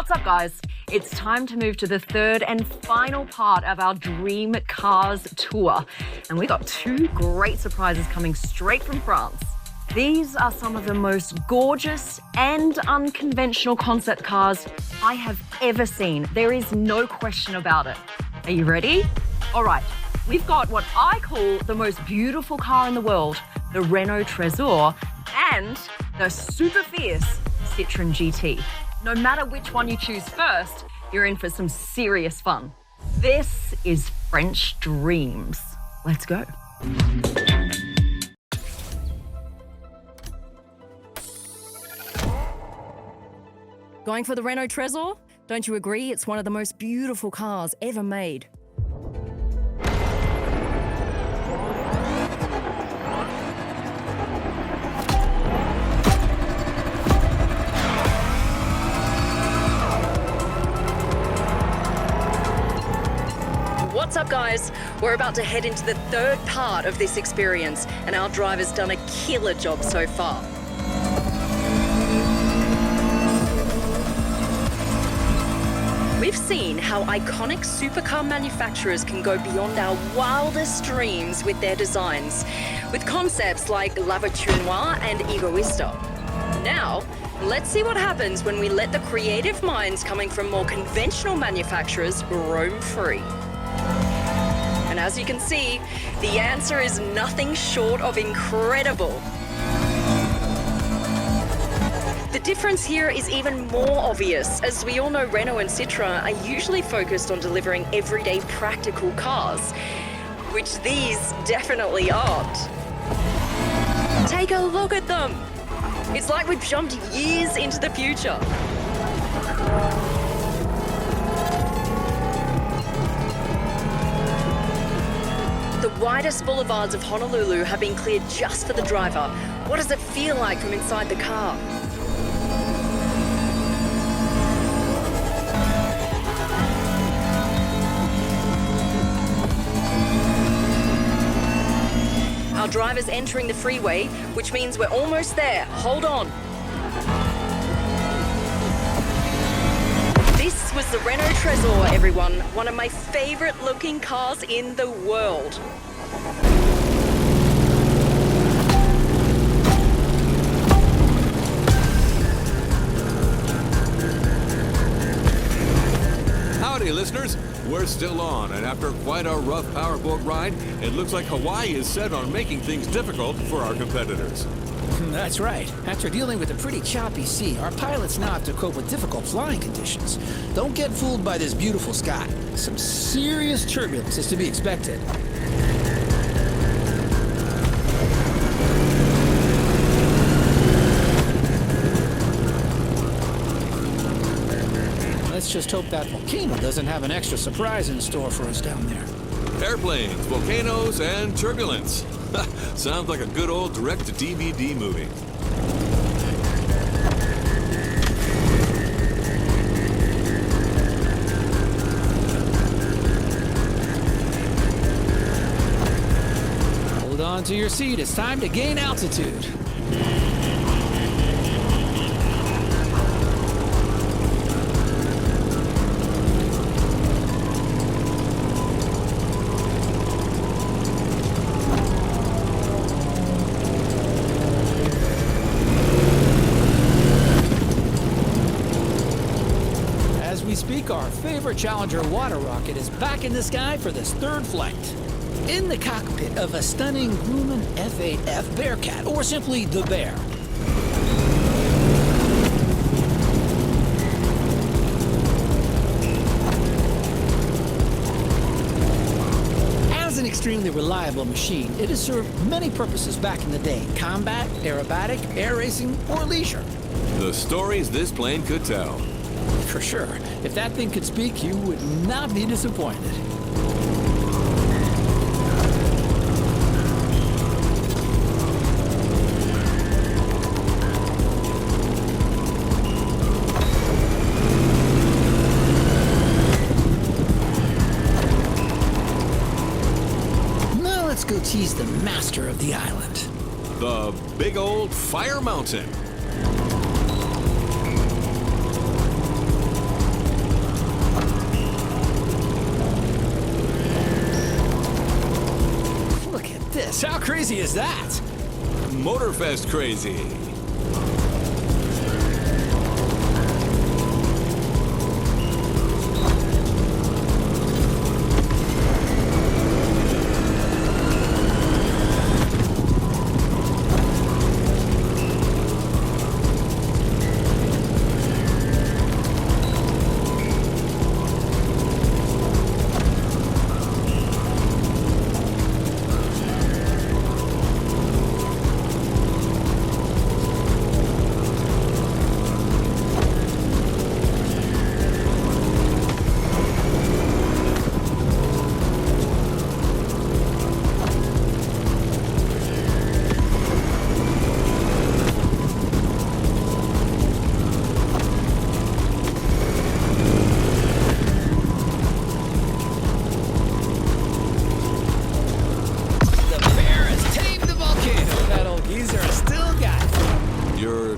What's up, guys? It's time to move to the third and final part of our Dream Cars tour. And we got two great surprises coming straight from France. These are some of the most gorgeous and unconventional concept cars I have ever seen. There is no question about it. Are you ready? All right, we've got what I call the most beautiful car in the world, the Renault Trésor, and the super fierce Citroën GT. No matter which one you choose first, you're in for some serious fun. This is French Dreams. Let's go. Going for the Renault Trésor? Don't you agree it's one of the most beautiful cars ever made? What's up, guys? We're about to head into the third part of this experience, and our driver's done a killer job so far. We've seen how iconic supercar manufacturers can go beyond our wildest dreams with their designs, with concepts like La Voiture Noire and Egoista. Now, let's see what happens when we let the creative minds coming from more conventional manufacturers roam free. And as you can see, the answer is nothing short of incredible. The difference here is even more obvious, as we all know Renault and Citroën are usually focused on delivering everyday practical cars, which these definitely aren't. Take a look at them. It's like we've jumped years into the future. The widest boulevards of Honolulu have been cleared just for the driver. What does it feel like from inside the car? Our driver's entering the freeway, which means we're almost there. Hold on. This was the Renault Trésor, everyone. One of my favorite looking cars in the world. Howdy, listeners. We're still on, and after quite a rough powerboat ride, it looks like Hawaii is set on making things difficult for our competitors. That's right. After dealing with a pretty choppy sea, our pilots now have to cope with difficult flying conditions. Don't get fooled by this beautiful sky. Some serious turbulence is to be expected. Let's just hope that volcano doesn't have an extra surprise in store for us down there. Airplanes, volcanoes, and turbulence. Sounds like a good old direct-to-DVD movie. Hold on to your seat. It's time to gain altitude. Our favorite Challenger water rocket is back in the sky for this third flight. In the cockpit of a stunning Grumman F8F Bearcat, or simply the Bear. As an extremely reliable machine, it has served many purposes back in the day: combat, aerobatic, air racing, or leisure. The stories this plane could tell. For sure. If that thing could speak, you would not be disappointed. Now let's go tease the master of the island. The big old Fire Mountain. Yes, how crazy is that? Motorfest crazy.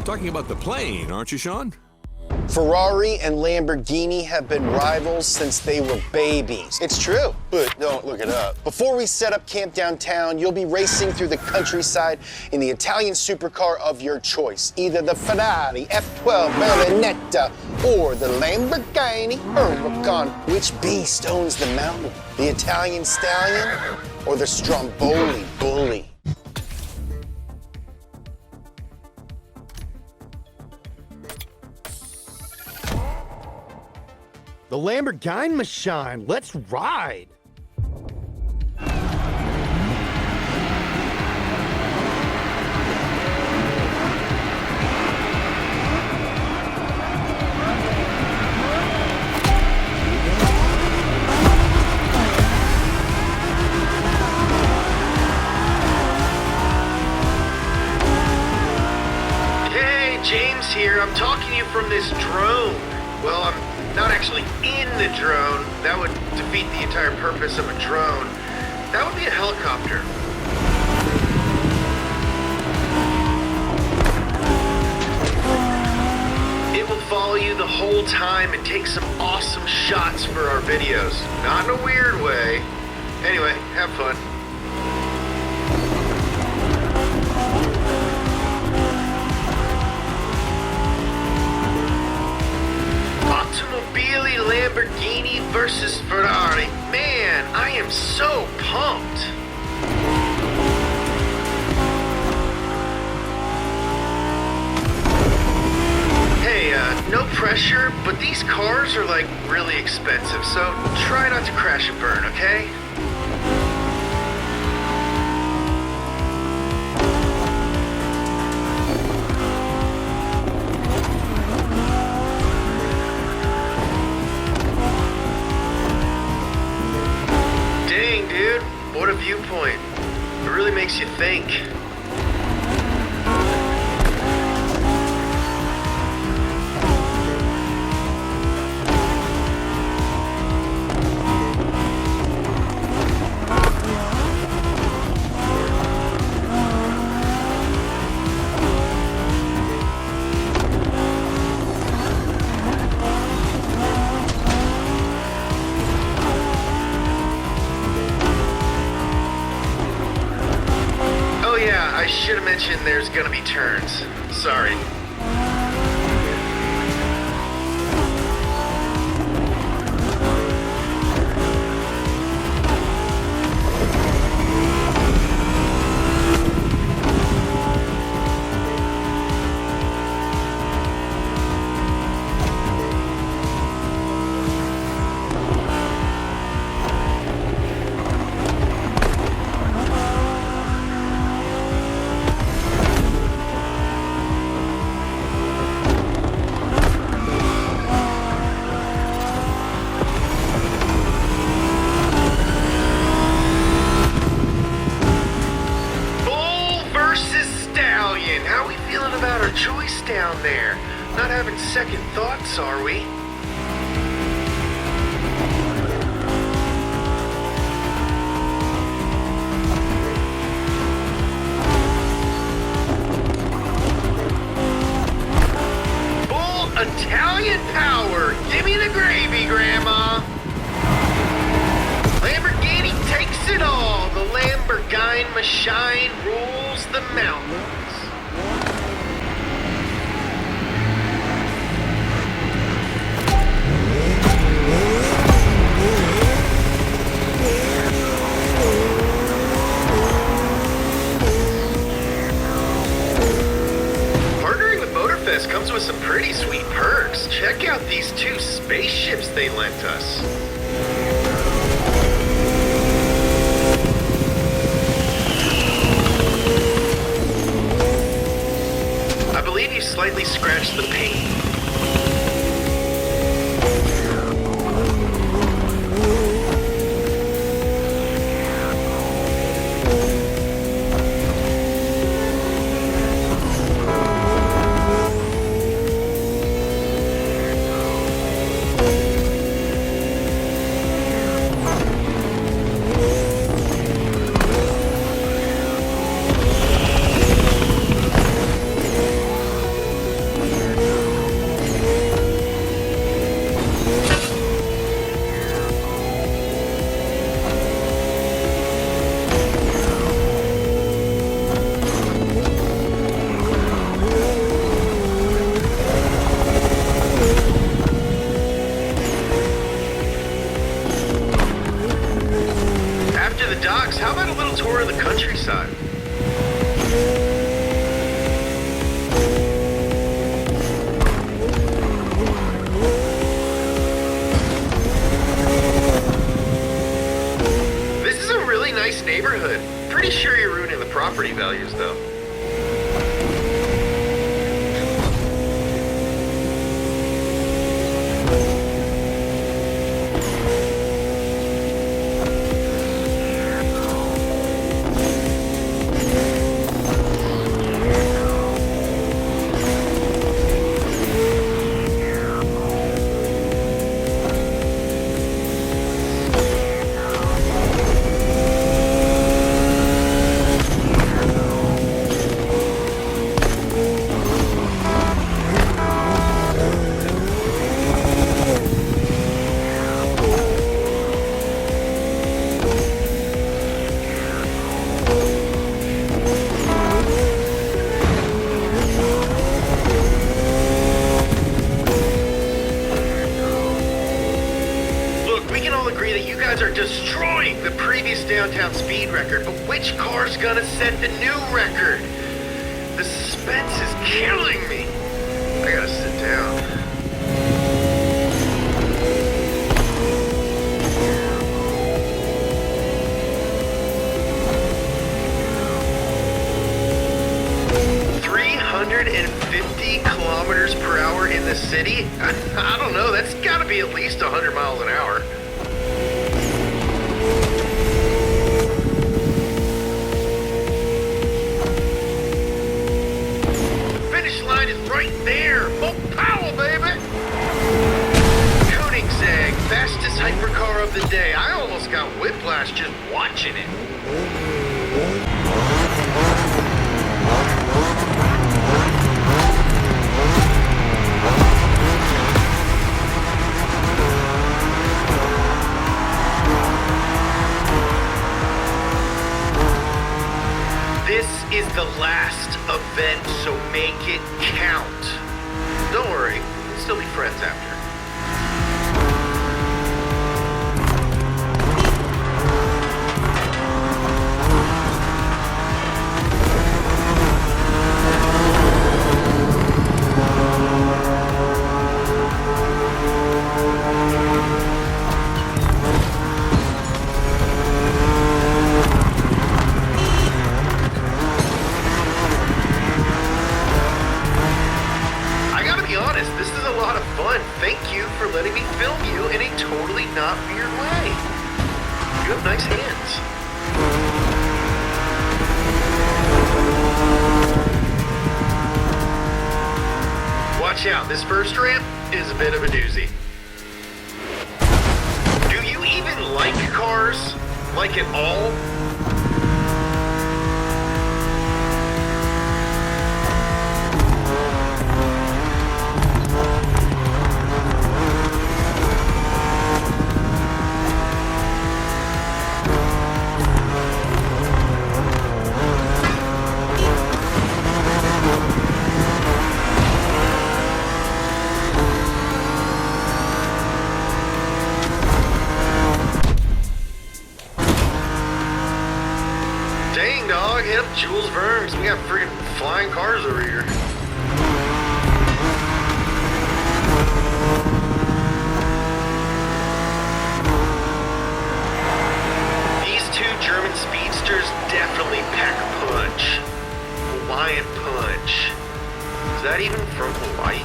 Talking about the plane, aren't you, Sean? Ferrari and Lamborghini have been rivals since they were babies. It's true, but don't look it up. Before we set up camp downtown, you'll be racing through the countryside in the Italian supercar of your choice. Either the Ferrari F12 Berlinetta or the Lamborghini Huracan. Which beast owns the mountain? The Italian Stallion or the Stromboli Bully? The Lamborghini machine, let's ride! Hey, James here. I'm talking to you from this drone. Well, I'm not actually in the drone. That would defeat the entire purpose of a drone. That would be a helicopter. It will follow you the whole time and take some awesome shots for our videos. Not in a weird way. Anyway, have fun. Automobili Lamborghini versus Ferrari. Man, I am so pumped. Hey, no pressure, but these cars are like really expensive, so try not to crash and burn, okay? What a viewpoint. It really makes you think. I should have mentioned there's gonna be turns. Sorry. Choice down there. Not having second thoughts, are we? Full Italian power. Give me the gravy, Grandma. Lamborghini takes it all. The Lamborghini Machine rules the mountains. Partnering with Motorfest comes with some pretty sweet perks. Check out these 2 spaceships they lent us. I believe you slightly scratched the paint. How about a little tour of the countryside? This is a really nice neighborhood. Pretty sure you're ruining the property values, though. Are destroying the previous downtown speed record, but which car's gonna set the new record? The suspense is killing me. I gotta sit down. kilometers per hour in the city? I don't know, that's gotta be at least 100 miles an hour. Finish line is right there! More power, baby! Koenigsegg, fastest hypercar of the day. I almost got whiplash just watching it. This is the last event, so make it count. Don't worry, we'll still be friends after. Thank you for letting me film you in a totally not weird way. You have nice hands. Watch out, this first ramp is a bit of a doozy. Do you even like cars? Like at all? Dang, dog, hit up Jules Verne's. We got friggin' flying cars over here. These two German speedsters definitely pack a punch. Hawaiian punch. Is that even from Hawaii?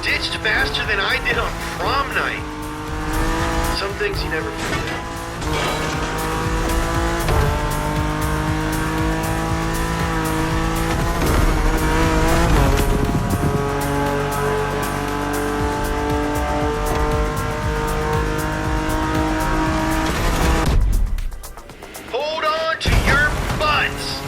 Ditched faster than I did on prom night. Some things you never forget. Hold on to your butts.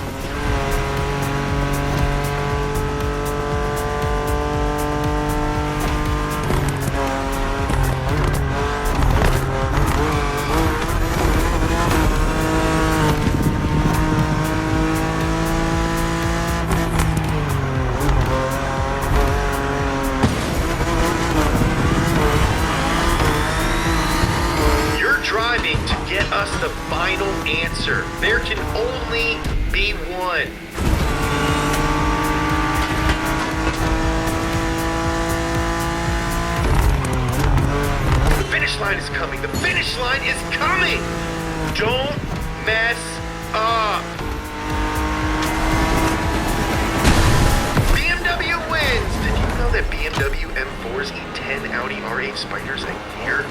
Driving to get us the final answer. There can only be one. The finish line is coming. The finish line is coming. Don't mess up. BMW wins. Did you know that BMW M4s eat 10 Audi R8 Spiders a year?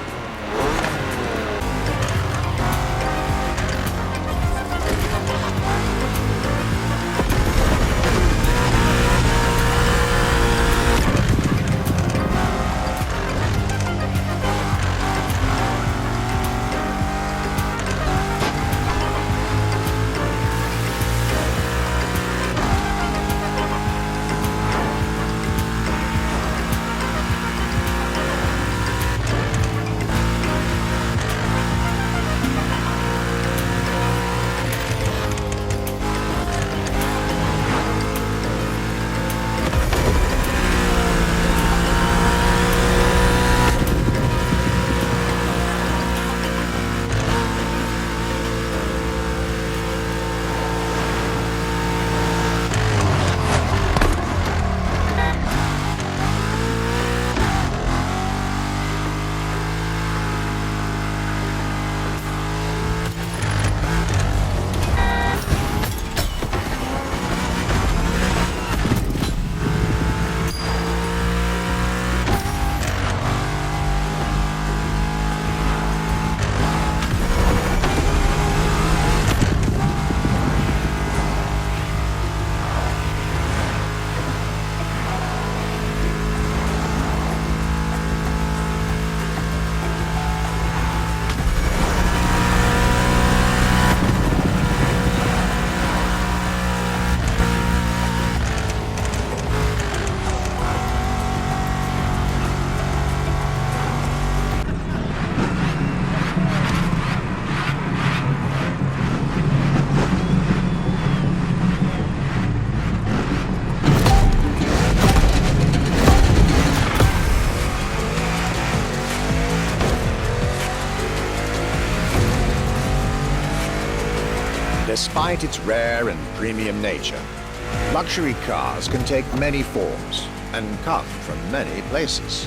Despite its rare and premium nature, luxury cars can take many forms and come from many places.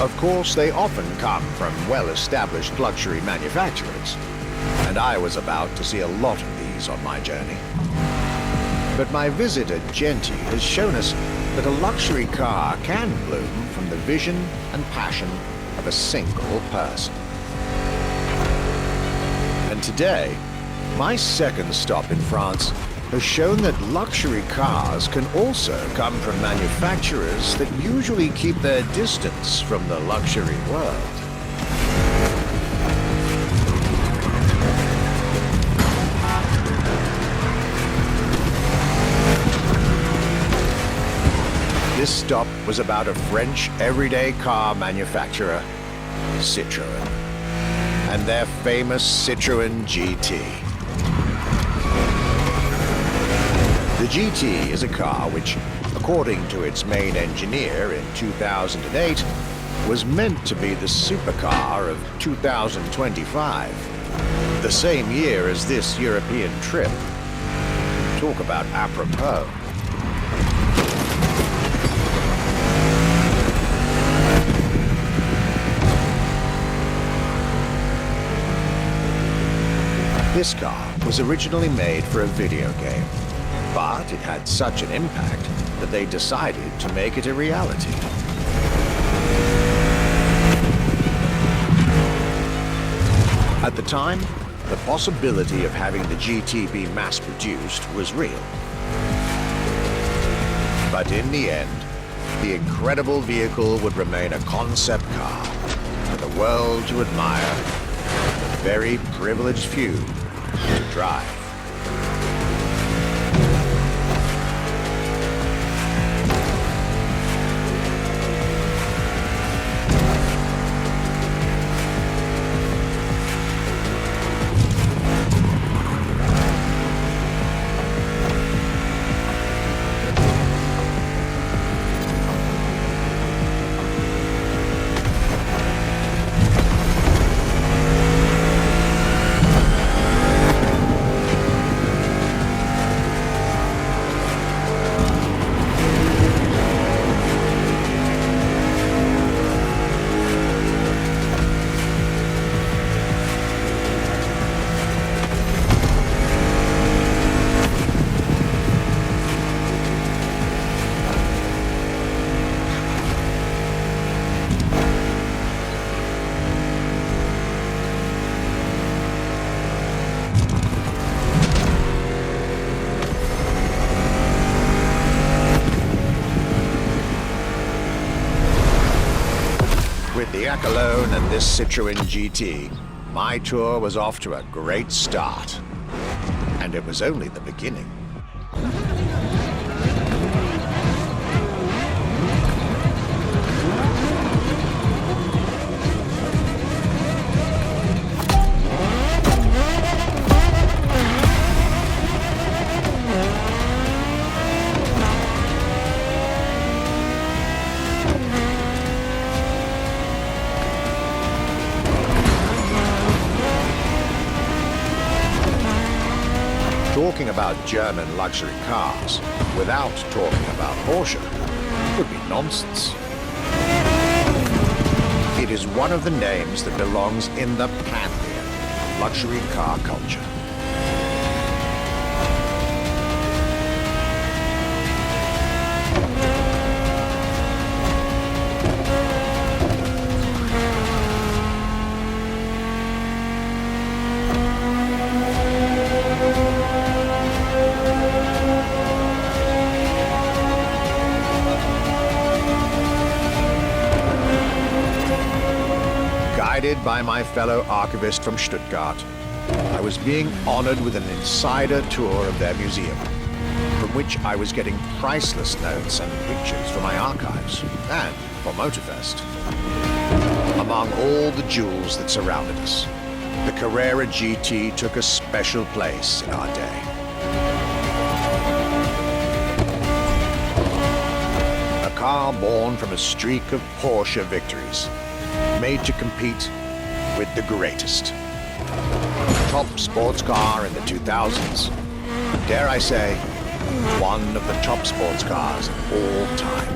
Of course, they often come from well-established luxury manufacturers, and I was about to see a lot of these on my journey. But my visit at Genti has shown us that a luxury car can bloom from the vision and passion of a single person. And today, my second stop in France has shown that luxury cars can also come from manufacturers that usually keep their distance from the luxury world. This stop was about a French everyday car manufacturer, Citroën, and their famous Citroën GT. The GT is a car which, according to its main engineer in 2008, was meant to be the supercar of 2025, the same year as this European trip. Talk about apropos. This car was originally made for a video game, but it had such an impact that they decided to make it a reality. At the time, the possibility of having the GT be mass-produced was real. But in the end, the incredible vehicle would remain a concept car for the world to admire, and a very privileged few to drive. Alone and this Citroën GT, my tour was off to a great start. And it was only the beginning. Talking about German luxury cars without talking about Porsche would be nonsense. It is one of the names that belongs in the pantheon of luxury car culture. Guided by my fellow archivist from Stuttgart, I was being honored with an insider tour of their museum, from which I was getting priceless notes and pictures for my archives, and for Motorfest. Among all the jewels that surrounded us, the Carrera GT took a special place in our day. A car born from a streak of Porsche victories, made to compete with the greatest. Top sports car in the 2000s. Dare I say, one of the top sports cars of all time.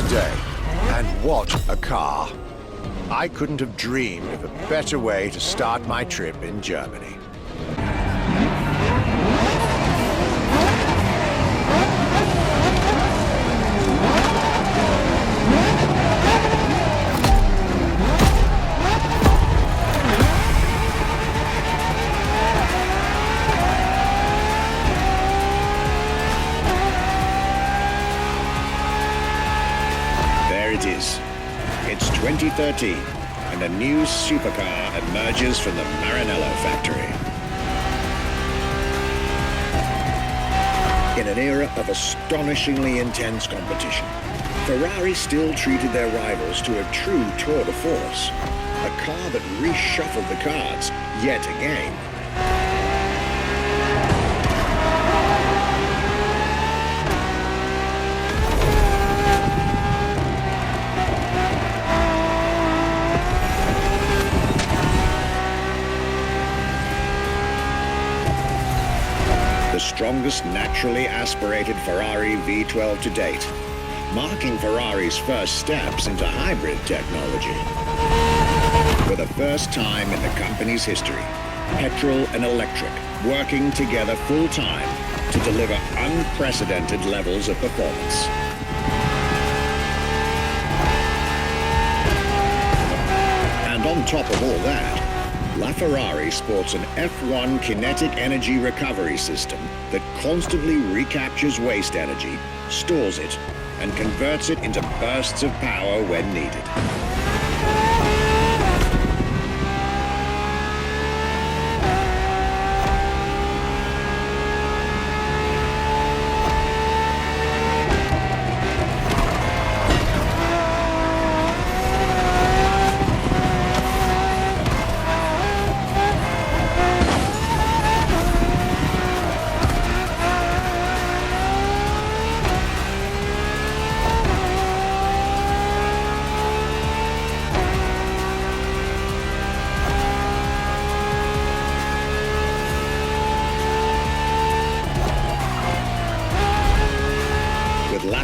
day. And what a car! I couldn't have dreamed of a better way to start my trip in Germany. It's 2013, and a new supercar emerges from the Maranello factory. In an era of astonishingly intense competition, Ferrari still treated their rivals to a true tour de force, a car that reshuffled the cards yet again. The strongest naturally aspirated Ferrari V12 to date, marking Ferrari's first steps into hybrid technology. For the first time in the company's history, petrol and electric working together full-time to deliver unprecedented levels of performance. And on top of all that, LaFerrari sports an F1 kinetic energy recovery system that constantly recaptures waste energy, stores it, and converts it into bursts of power when needed.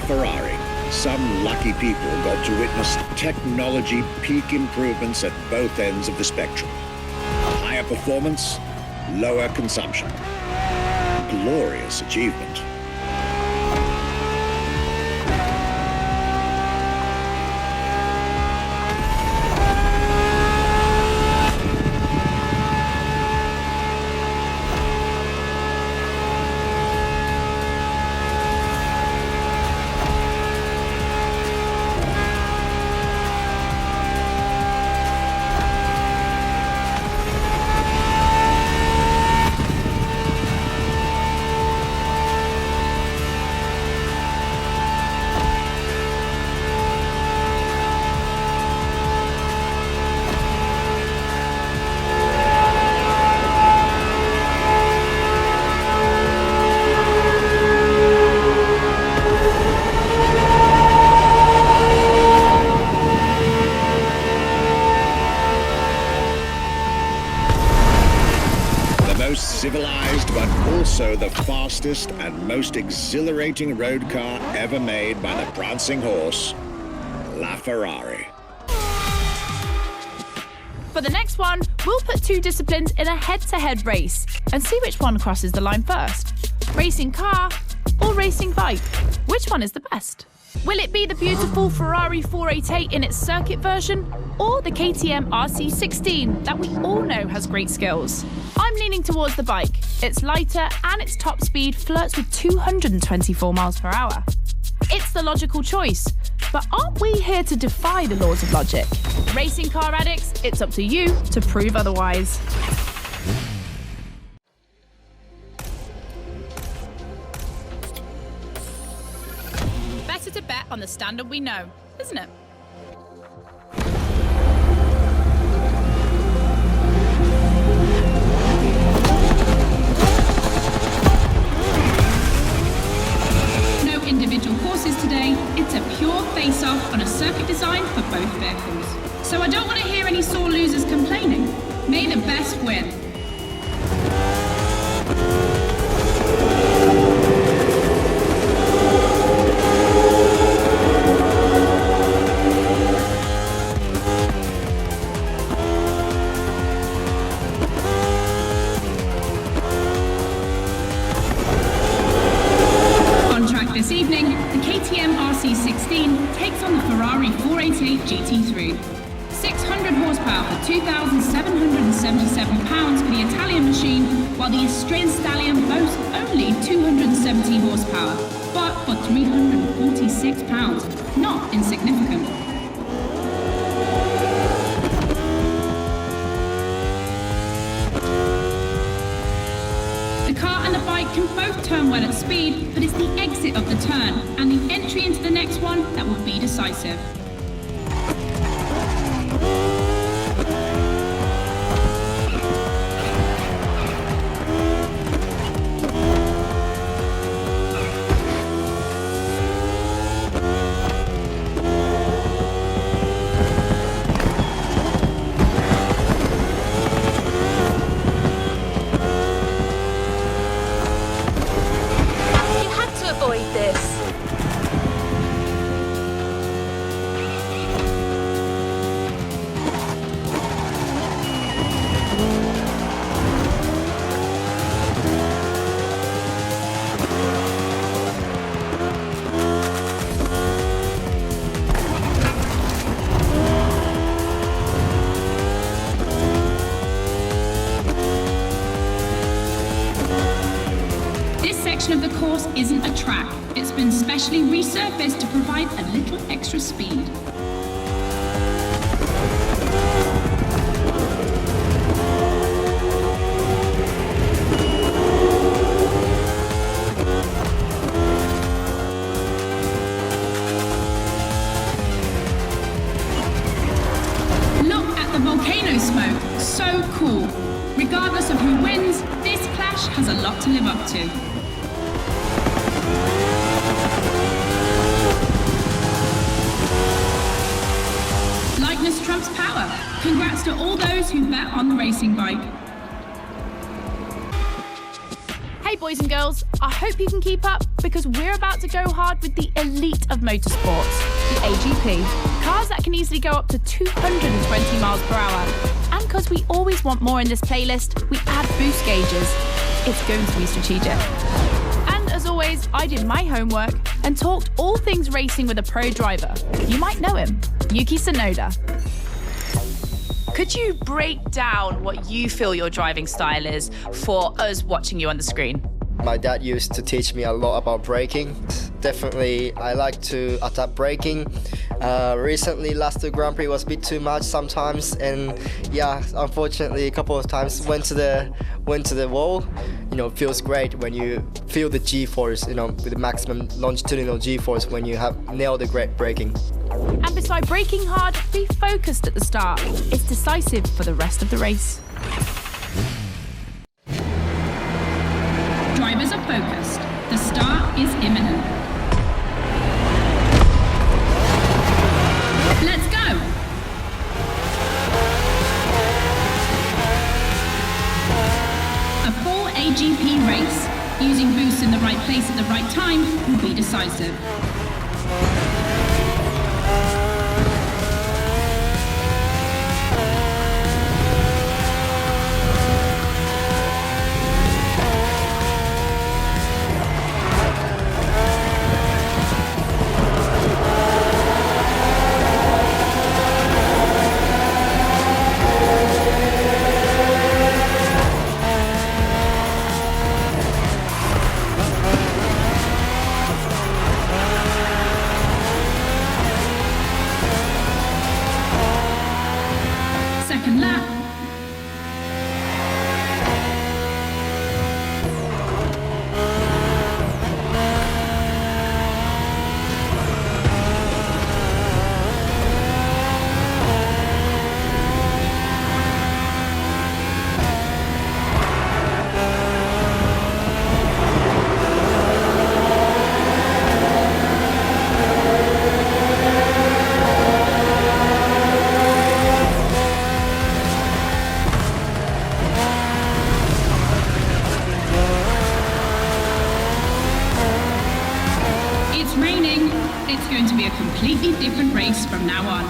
Ferrari, some lucky people got to witness technology peak improvements at both ends of the spectrum. Higher performance, lower consumption. Glorious achievement. Civilized, but also the fastest and most exhilarating road car ever made by the prancing horse, LaFerrari. For the next one, we'll put two disciplines in a head-to-head race and see which one crosses the line first. Racing car or racing bike? Which one is the best? Will it be the beautiful Ferrari 488 in its circuit version, or the KTM RC16 that we all know has great skills? I'm leaning towards the bike. It's lighter and its top speed flirts with 224 miles per hour. It's the logical choice, but aren't we here to defy the laws of logic? Racing car addicts, it's up to you to prove otherwise. Better to bet on the standard we know, isn't it? No individual courses today. It's a pure face-off on a circuit designed for both vehicles. So I don't want to hear any sore losers complaining. May the best win. this evening, the KTM RC16 takes on the Ferrari 488 GT3. 600 horsepower for £2,777 for the Italian machine, while the Austrian Stallion boasts only 270 horsepower, but for £346, not insignificant. The car and the bike can both turn well at speed, but it's the exit of the turn and the entry into the next one that will be decisive. Of the course isn't a track. It's been specially resurfaced to provide a little extra speed. Look at the volcano smoke. So cool. Regardless of who wins, this clash has a lot to live up to. Lightness trumps power. Congrats to all those who bet on the racing bike. Hey boys and girls, I hope you can keep up because we're about to go hard with the elite of motorsports, the AGP. Cars that can easily go up to 220 miles per hour. And because we always want more in this playlist, we add boost gauges. It's going to be strategic. And as always, I did my homework and talked all things racing with a pro driver. You might know him, Yuki Tsunoda. Could you break down what you feel your driving style is for us watching you on the screen? My dad used to teach me a lot about braking. Definitely, I like to adapt braking. Recently, last two Grand Prix was a bit too much sometimes, and yeah, unfortunately, a couple of times went to the wall. You know, it feels great when you feel the G-force, you know, with the maximum longitudinal G-force when you have nailed the great braking. And beside braking hard, be focused at the start. It's decisive for the rest of the race. Drivers are focused. The start is imminent. Let's go! A full AGP race, using boosts in the right place at the right time, will be decisive. It's going to be a completely different race from now on.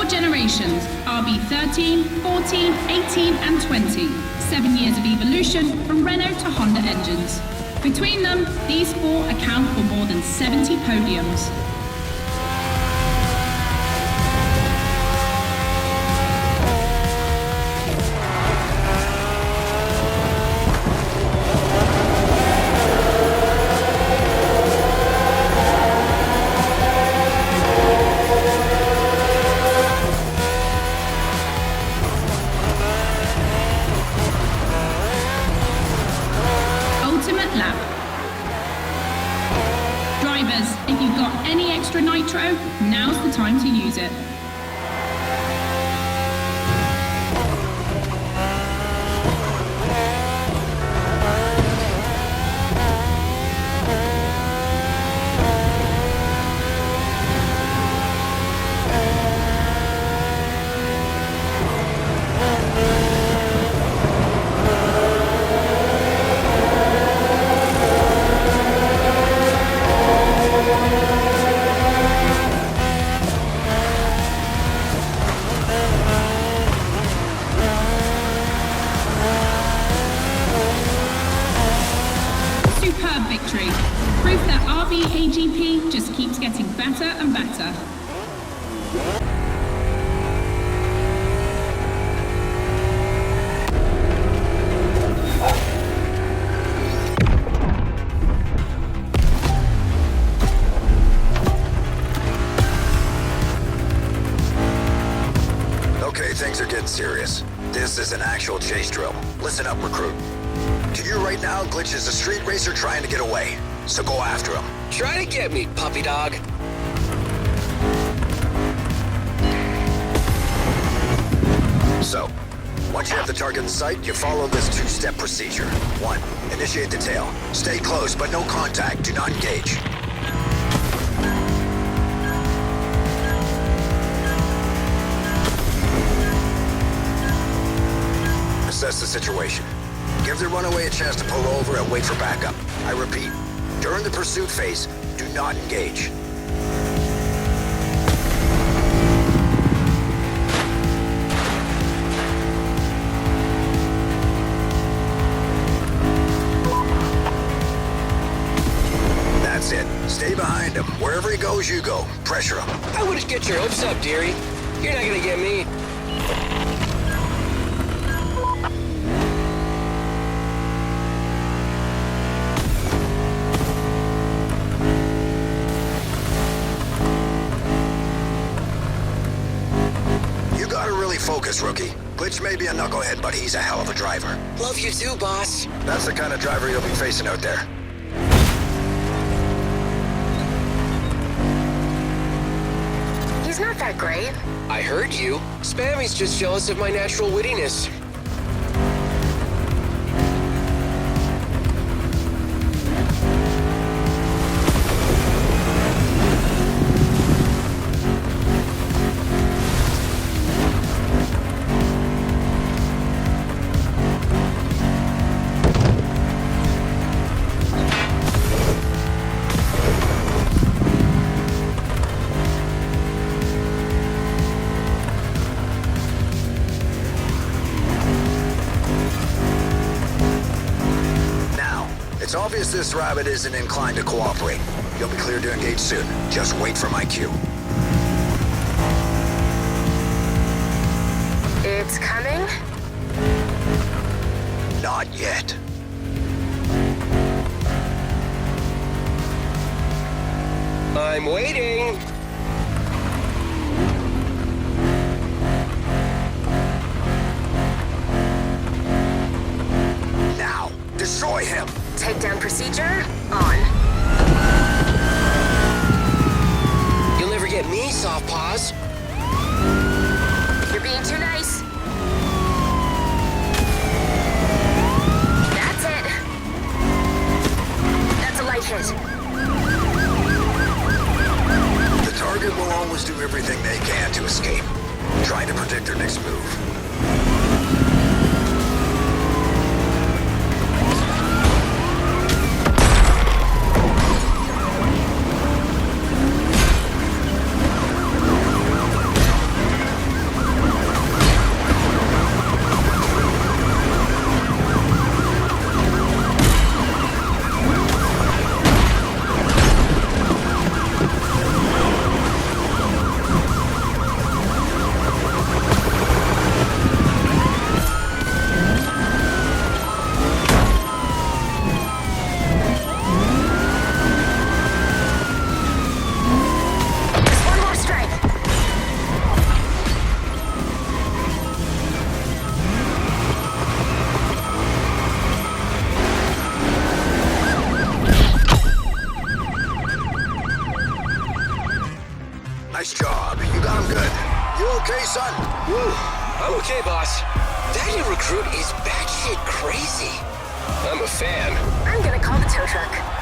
generations, RB13, 14, 18 and 20. 7 years of evolution from Renault to Honda engines. Between them, these four account for more than 70 podiums. If you've got any extra nitro, now's the time to use it. Victory. Proof that RB AGP just keeps getting better and better. Okay, things are getting serious. This is an actual chase drill. Listen up, recruit. To you right now, Glitch is a street racer trying to get away. So go after him. Try to get me, puppy dog. So, once you have the target in sight, you follow this two-step procedure. 1. Initiate the tail. Stay close, but no contact. Do not engage. Assess the situation. Give the runaway a chance to pull over and wait for backup. I repeat, during the pursuit phase, do not engage. That's it. Stay behind him. Wherever he goes, you go. Pressure him. I wouldn't get your hopes up, dearie. You're not gonna get me. Focus, rookie. Glitch may be a knucklehead, but he's a hell of a driver. Love you too, boss. That's the kind of driver you'll be facing out there. He's not that great. I heard you. Spammy's just jealous of my natural wittiness. It's obvious this rabbit isn't inclined to cooperate. You'll be cleared to engage soon. Just wait for my cue. It's coming? Not yet. I'm waiting. Now, destroy him. Takedown procedure on. You'll never get me, soft paws. You're being too nice. That's it. That's a light hit. The target will always do everything they can to escape, trying to predict their next move. Nice job. You got him good. You okay, son? Woo. I'm okay, boss. That new recruit is batshit crazy. I'm a fan. I'm gonna call the tow truck.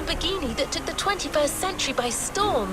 Lamborghini that took the 21st century by storm.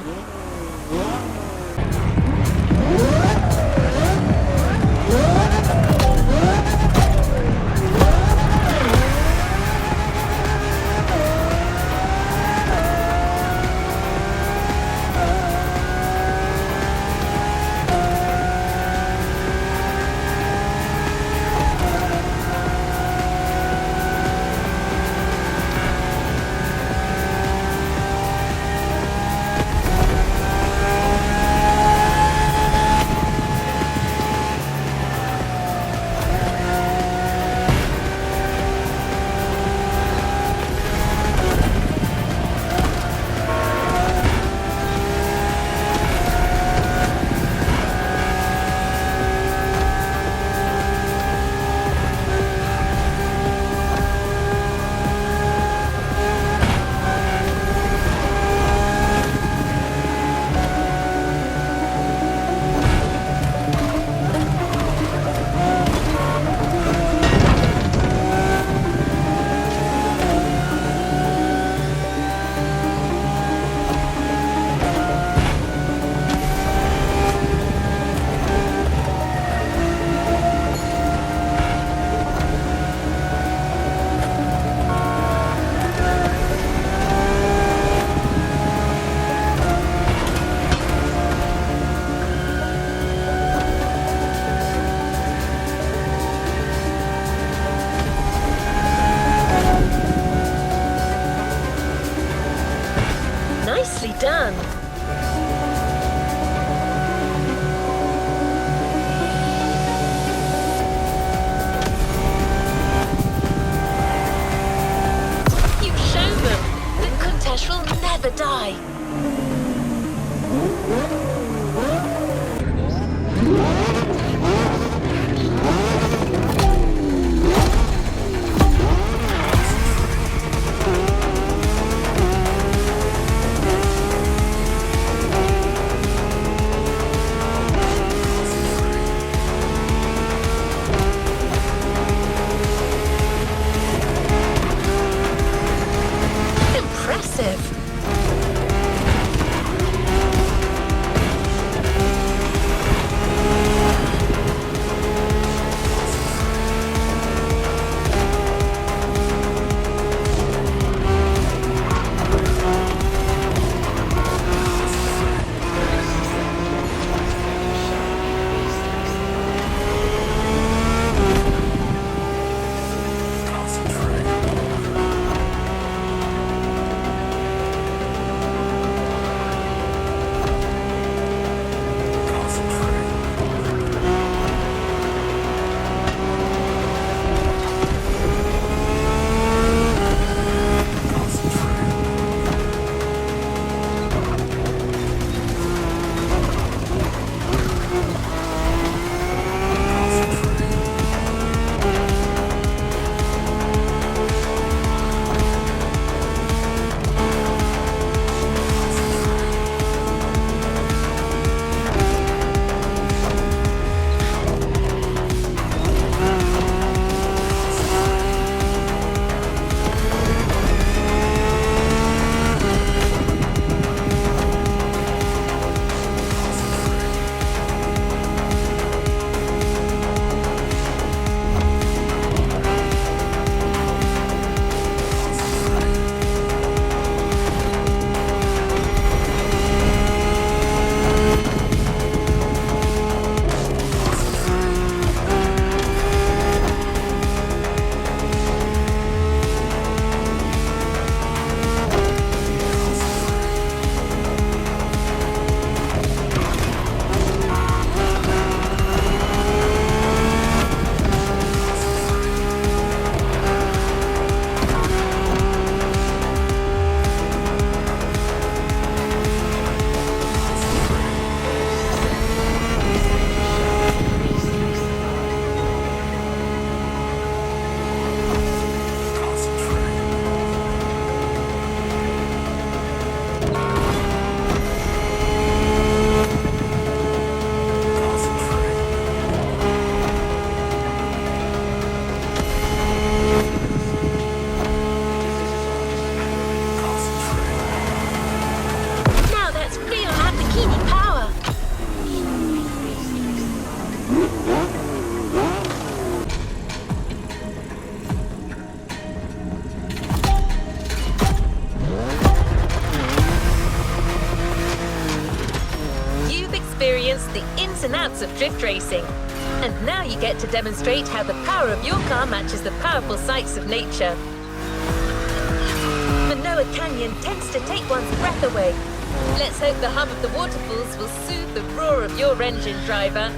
done. You've shown them that Countess will never die. The ins and outs of drift racing. And now you get to demonstrate how the power of your car matches the powerful sights of nature. Manoa Canyon tends to take one's breath away. Let's hope the hum of the waterfalls will soothe the roar of your engine, driver.